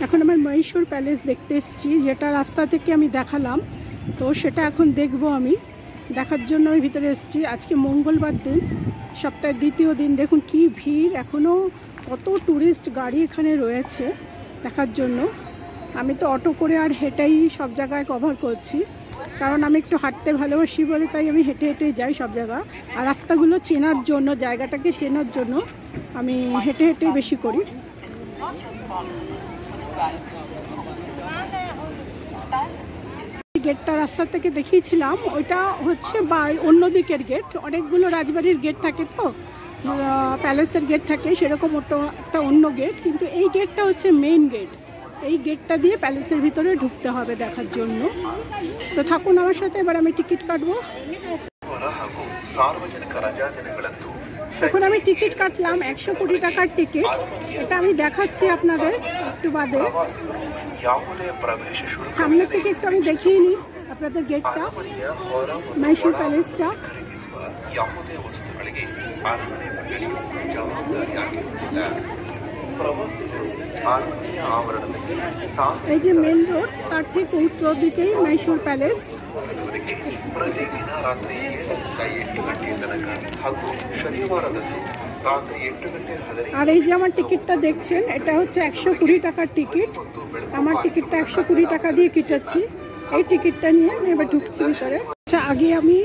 এখন আমার মহীশূর প্যালেস দেখতে এসেছি, যেটা রাস্তা থেকে আমি দেখালাম, তো সেটা এখন দেখব। আমি দেখার জন্য আমি ভিতরে এসেছি। আজকে মঙ্গলবার দিন, সপ্তাহের দ্বিতীয় দিন। দেখুন কি ভিড়, এখনও কত ট্যুরিস্ট গাড়ি এখানে রয়েছে দেখার জন্য। আমি তো অটো করে আর হেঁটেই সব জায়গায় কভার করছি, কারণ আমি একটু হাঁটতে ভালোবাসি বলে তাই আমি হেঁটে হেঁটে যাই সব জায়গা। আর রাস্তাগুলো চেনার জন্য, জায়গাটাকে চেনার জন্য আমি হেঁটে হেঁটেই বেশি করি। গেটটা রাস্তা থেকে দেখিয়েছিলাম, ওইটা হচ্ছে অন্য দিকের গেট। অনেকগুলো রাজবাড়ির গেট থাকে, তো প্যালেসের গেট থাকে, সেরকম একটা অন্য গেট। কিন্তু এই গেটটা হচ্ছে মেইন গেট। এই গেটটা দিয়ে প্যালেসের ভিতরে ঢুকতে হবে দেখার জন্য। তো থাকুন আমার সাথে, এবার আমি টিকিট কাটবো। এখন আমি টিকিট কাটলাম 120 টাকার টিকিট। এটা আমি দেখাচ্ছি আপনাদের একটু বাদে। সামনের থেকে একটু আমি দেখিয়ে নিই আপনাদের গেটটা, মহীশূর প্যালেসটা। এই যে মেন রোড, তার ঠিক উত্তর দিকেই মহীশূর প্যালেস। আর এই যে আমার টিকিটটা দেখছেন, এটা হচ্ছে 120 টাকার টিকিট। আমার টিকিটটা 120 টাকা দিয়ে কেটেছি। এই টিকিটটা নিয়ে আমি এবার ঢুকছি ভিতরে। আচ্ছা, আগে আমি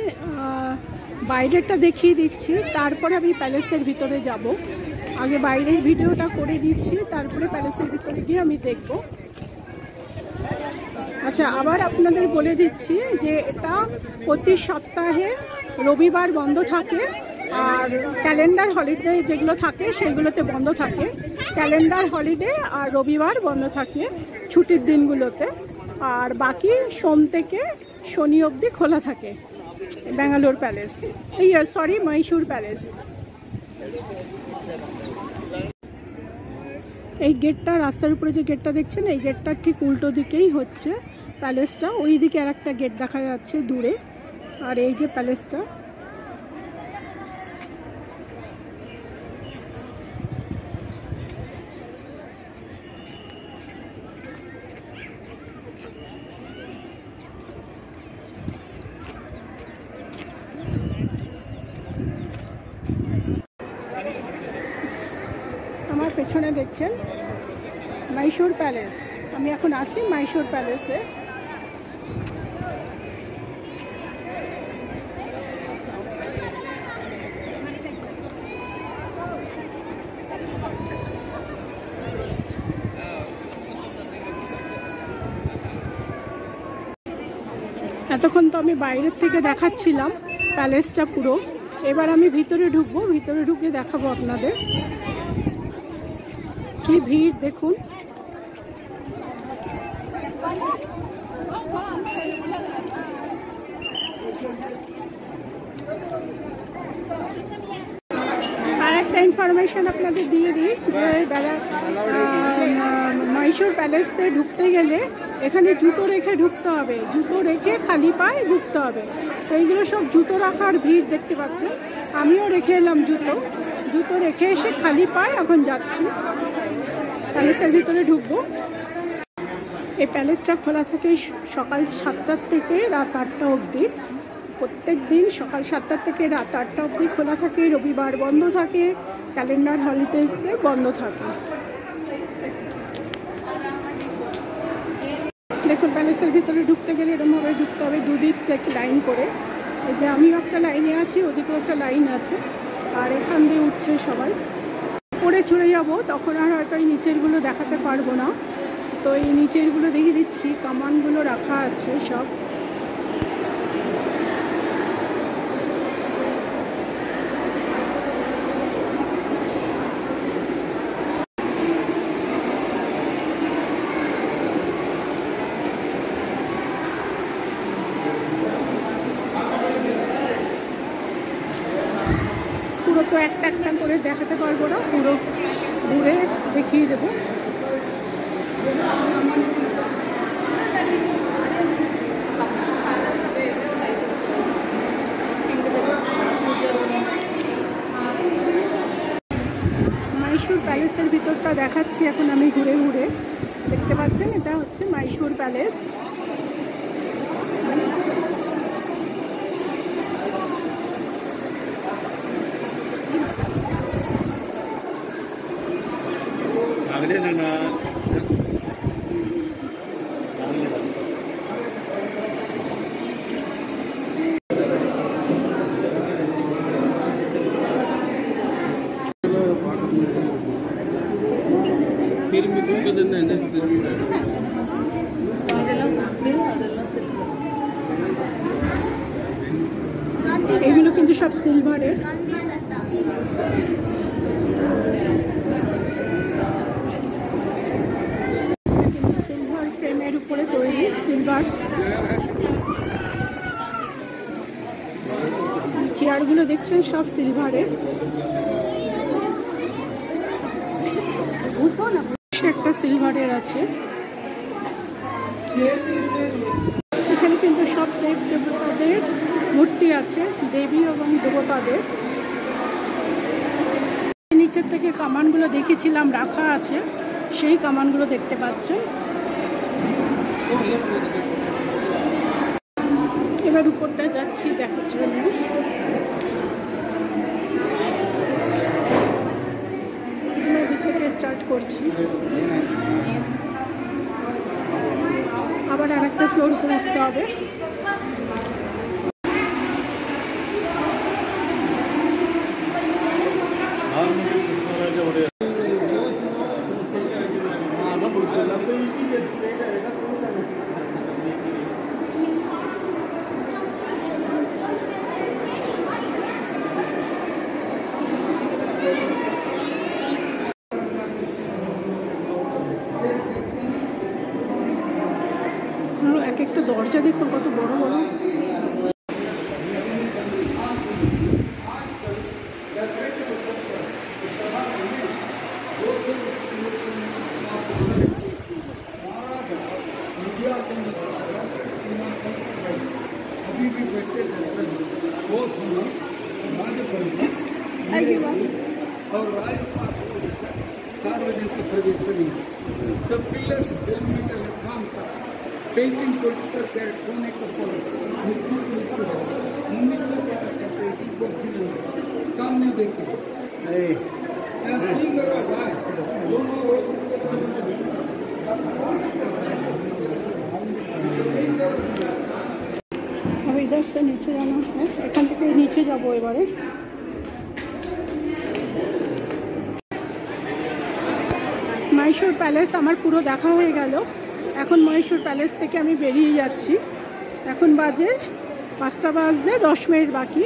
বাইরেটা দেখিয়ে দিচ্ছি, তারপরে আমি প্যালেসের ভিতরে যাব। আগে বাইরের ভিডিওটা করে দিচ্ছি, তারপরে প্যালেসের ভিতরে গিয়ে আমি দেখব। আচ্ছা, আবার আপনাদের বলে দিচ্ছি যে এটা প্রতি সপ্তাহে রবিবার বন্ধ থাকে, আর ক্যালেন্ডার হলিডে যেগুলো থাকে সেগুলোতে বন্ধ থাকে। ক্যালেন্ডার হলিডে আর রবিবার বন্ধ থাকে ছুটির দিনগুলোতে, আর বাকি সোম থেকে শনি অবধি খোলা থাকে ব্যাঙ্গালোর প্যালেস, মহীশূর প্যালেস। এই গেটটা, রাস্তার উপরে যে গেটটা দেখছেন, এই গেটটার ঠিক উল্টো দিকেই হচ্ছে প্যালেসটা। ওই দিকে আর একটা গেট দেখা যাচ্ছে দূরে, আর এই যে প্যালেসটা। আমার পেছনে দেখছেন মহীশূর প্যালেস। আমি এখন আছি মহীশূর প্যালেসে। এতক্ষণ তো আমি বাইরের থেকে দেখাচ্ছিলাম প্যালেসটা পুরো, এবার আমি ভিতরে ঢুকবো। ভিতরে ঢুকে দেখাবো আপনাদের। কি ভিড় দেখুন। আর একটা ইনফরমেশন আপনাদের দিয়ে দিই, যে মহীশূর প্যালেসে ঢুকতে গেলে এখানে জুতো রেখে ঢুকতে হবে, জুতো রেখে খালি পায়ে ঢুকতে হবে। তো এইগুলো সব জুতো রাখার ভিড় দেখতে পাচ্ছেন। আমিও রেখে এলাম জুতো রেখে এসে খালি পায়ে এখন যাচ্ছি প্যালেসের ভিতরে ঢুকবো। এই প্যালেসটা খোলা থাকে সকাল 7টার থেকে রাত 8টা অবধি। প্রত্যেক দিন সকাল 7টা থেকে রাত 8টা অবধি খোলা থাকে। রবিবার বন্ধ থাকে, ক্যালেন্ডার হলিডেতে বন্ধ থাকে। দেখুন, প্যালেসের ভিতরে ঢুকতে গেলে এরকমভাবে ঢুকতে হবে, দুদিক থেকে লাইন করে। এই যে আমিও একটা লাইনে আছি, ওদিকেও একটা লাইন আছে, আর এখান দিয়ে উঠছে সবাই। পরে চলে যাব, তখন আর হয়তো এই নিচেরগুলো দেখাতে পারবো না। তো এই নিচেরগুলো দেখিয়ে দিচ্ছি, কামানগুলো রাখা আছে সব। পুরো তো একটা একটা করে দেখাতে পারবো না, পুরো ঘুরে দেখিয়ে দেবো। মহীশূর প্যালেসের ভিতরটা দেখাচ্ছি এখন আমি ঘুরে ঘুরে। দেখতে পাচ্ছেন এটা হচ্ছে মাইসুর প্যালেস। এগুলো কিন্তু সব সিলভারের। সিলভার ফ্রেমের উপরে তৈরি, সিলভার। চেয়ারগুলো দেখছেন সব সিলভারের। একটা সিলভারের আছে। এখানে কিন্তু সব দেব দেবতাদের মূর্তি আছে, দেবী এবং দেবতাদের। নিচের থেকে কামানগুলো দেখেছিলাম রাখা আছে, সেই কামানগুলো দেখতে পাচ্ছেন। এবার উপরটা যাচ্ছি দেখার জন্য। নদী থেকে স্টার্ট করছি, আবার আরেকটা ফ্লোর উপরে উঠতে হবে। এক একটা দরজা দেখুন কত বড় বড়। सब पिलर्स मेटल काम सा पेंटिंग पर कोने को सामने देखिए अब इधर से नीचे जाना है, एखान থেকে নিচে যাব এবারে। মহীশূর প্যালেস আমার পুরো দেখা হয়ে গেল। এখন মহীশূর প্যালেস থেকে আমি বেরিয়ে যাচ্ছি। এখন বাজে 5টা বাজতে 10 মিনিট বাকি।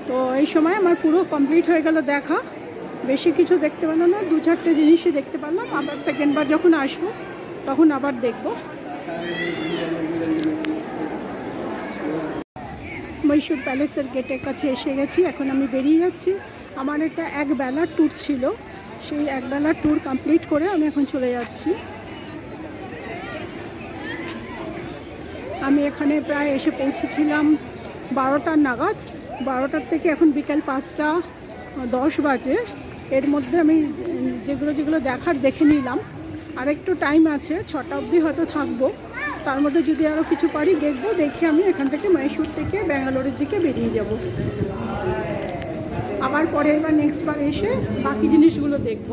তো এই সময় আমার পুরো কমপ্লিট হয়ে গেল দেখা। বেশি কিছু দেখতে পেলাম না, 2-4টে জিনিসই দেখতে পারলাম। আবার সেকেন্ডবার যখন আসবো তখন আবার দেখব। মহীশূর প্যালেসের গেটের কাছে এসে গেছি, এখন আমি বেরিয়ে যাচ্ছি। আমার একটা একবেলার ট্যুর ছিল, সেই একবেলার ট্যুর কমপ্লিট করে আমি এখন চলে যাচ্ছি। আমি এখানে প্রায় এসে পৌঁছেছিলাম 12টার নাগাদ। 12টার থেকে এখন বিকেল 5টা 10 বাজে। এর মধ্যে আমি যেগুলো দেখার দেখে নিলাম। আর একটু টাইম আছে, 6টা অবধি হয়তো থাকবো। তার মধ্যে যদি আরও কিছু পারি দেখবো, দেখে আমি এখান থেকে মহীশূর থেকে ব্যাঙ্গালোরের দিকে বেরিয়ে যাব। আবার পরের বার নেক্সট বার এসে বাকি জিনিসগুলো দেখবো।